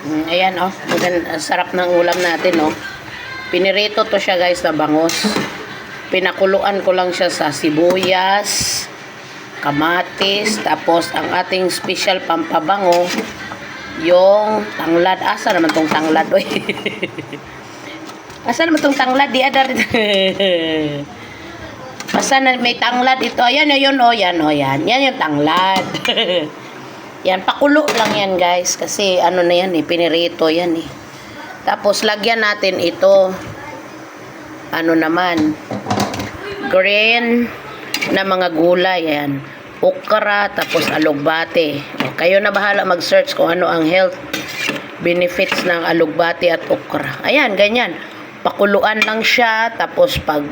Ayan, oh. Sarap ng ulam natin, oh. Pinirito to siya, guys, na bangos. Pinakuluan ko lang siya sa sibuyas, kamatis, tapos ang ating special pampabango, yung tanglad. Asa naman tong tanglad, oy? Asa naman tong tanglad? Di ada. Basta na may tanglad ito. Ayan, yun, oh. Yan, oh, yan. Yan yung tanglad. Yan, pakulo lang yan, guys. Kasi, ano na yan, pinirito yan, eh. Tapos, lagyan natin ito. Ano naman, green na mga gulay. Yan. Okra, tapos alugbate. O, kayo na bahala mag-search kung ano ang health benefits ng alugbate at okra. Ayan, ganyan. Pakuluan lang siya. Tapos, pag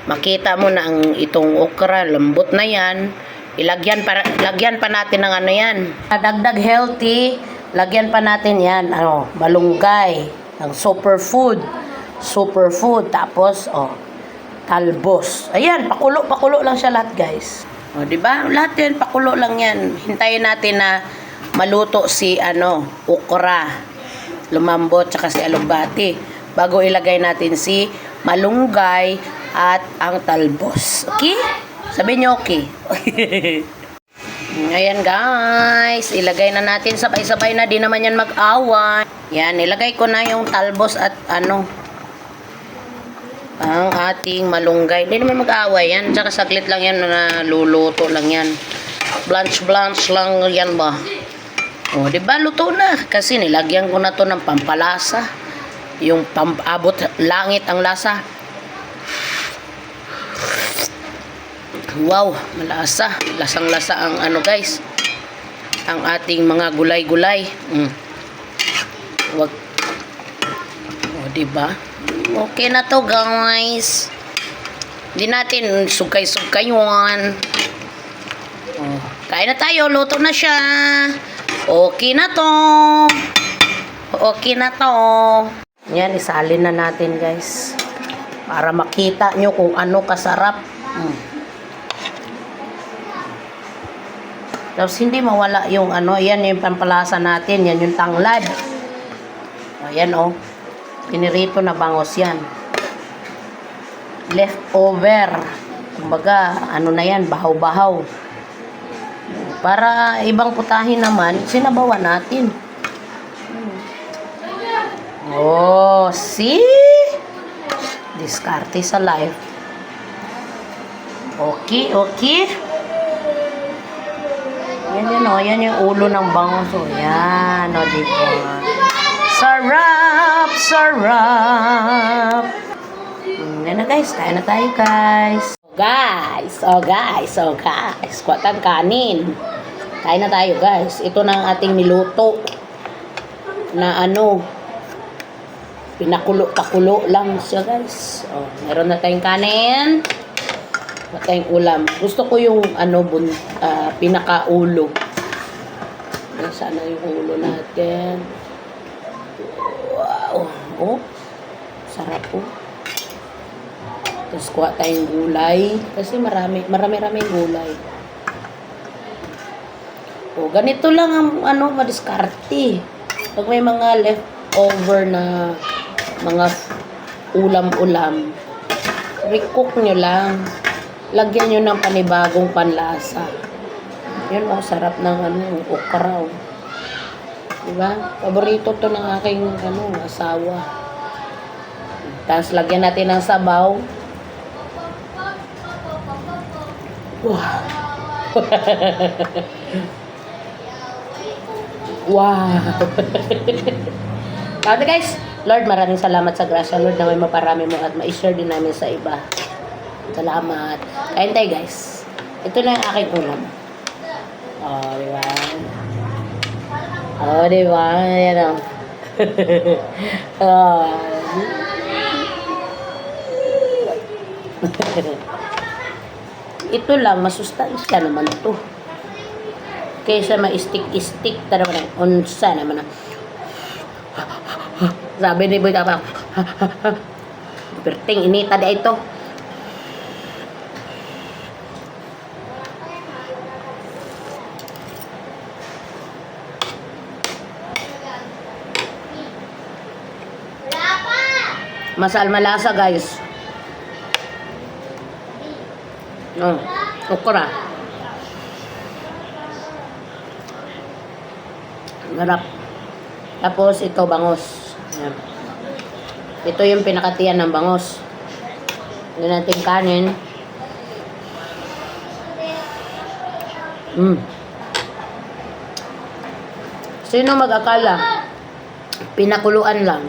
makita mo na ang itong okra, lambot na yan, lagyan pa natin ng ano yan. Dagdag healthy, lagyan pa natin yan, malunggay, ng superfood. Tapos, talbos. Ayan, pakulo lang siya lahat, guys. O, diba? Lahat yan, pakulo lang yan. Hintayin natin na maluto si, okra, lumambot, tsaka si alugbati. Bago ilagay natin si malunggay at ang talbos. Okay? Sabihin nyo okay. Ayan, guys. Ilagay na natin. Sabay-sabay na. Di naman yan mag-awan. Yan. Ilagay ko na yung talbos at ang ating malunggay. Di naman mag-away yan. Tsaka saglit lang yan na luluto lang yan. Blanch lang yan ba? O, diba? Luto na. Kasi nilagyan ko na to ng pampalasa. Yung pampabot langit ang lasa. Wow, malasa. Lasang-lasa ang guys. Ang ating mga gulay-gulay. Wag. O, diba? Okay na to, guys. Hindi natin sugkay-sugkayon. O, kain na tayo. Luto na siya. Okay na to. Okay na to. Yan, isalin na natin, guys. Para makita nyo kung ano kasarap. Tapos hindi mawala yung yan yung pampalasa natin, yan yung tanglad. Ayan, oh. Pinirito na bangos yan. Leftover. Kumbaga, na yan, bahaw-bahaw. Para ibang putahin naman, sinabawan natin. Oh, see? Diskarte sa life. Okay. Yan yung ulo ng bangos. Yan, diba? Sarap! Yan na, guys. Kaya na tayo, guys. Guys. Kuwatan kanin. Kaya na tayo, guys. Ito na ang ating niluto. Na pinakulo lang siya, guys. Meron na tayong kanin. Meron tayong ulam. Gusto ko yung pinakaulo. Sana yung ulo natin. Wow. Oh. Sarap po. Tapos kuha tayong gulay. Kasi marami gulay. Ganito lang ang madiskarte. Pag may mga leftover na mga ulam-ulam, recook nyo lang. Lagyan nyo ng panibagong panlasa. Yun, sarap ng okra. Diba? Paborito to ng aking asawa. Tapos lagyan natin ng sabaw. Wow. Wow. Kaya guys, Lord, maraming salamat sa grasya, Lord, na may maparami mo at ma-share din namin sa iba. Salamat. Kain tayo, guys. Ito na yung aking ulam. Diba? Diba? Ayan, Ito lang, masustansya naman ito. Kaysa ma-stick-stick, unsa naman sabi ni Boy Tapang, perting inita da ito. malasa guys. Oh, okra. Harap. Tapos ito bangus. Ayan. Ito yung pinakatiyan ng bangus. Hindi natin kanin. Sino mag-akala? Pinakuluan lang.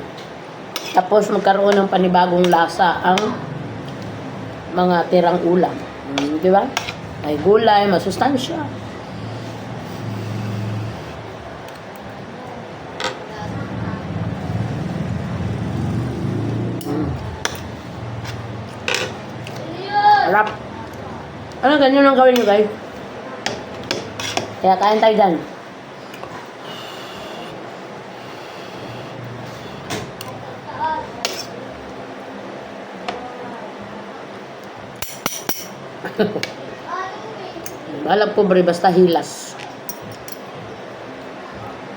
Tapos magkaroon ng panibagong lasa ang mga tirang ulam. Di ba? May gulay, masustansya. Harap. Ano ganyan ang gawin nyo guys? Kaya kain tayo dyan. Bahala pobre basta hilas.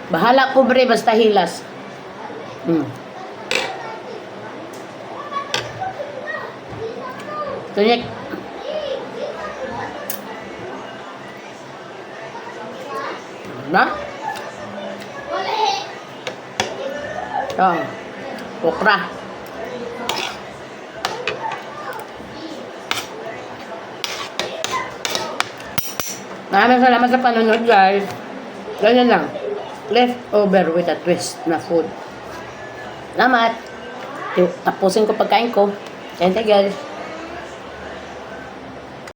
Bahala pobre basta hilas. Tunyek. Na? Oh. Okra. Maraming salamat sa panonood guys. Ganyan lang. Leftover with a twist na food. Salamat. Tapusin ko pagkain ko. Thank you guys.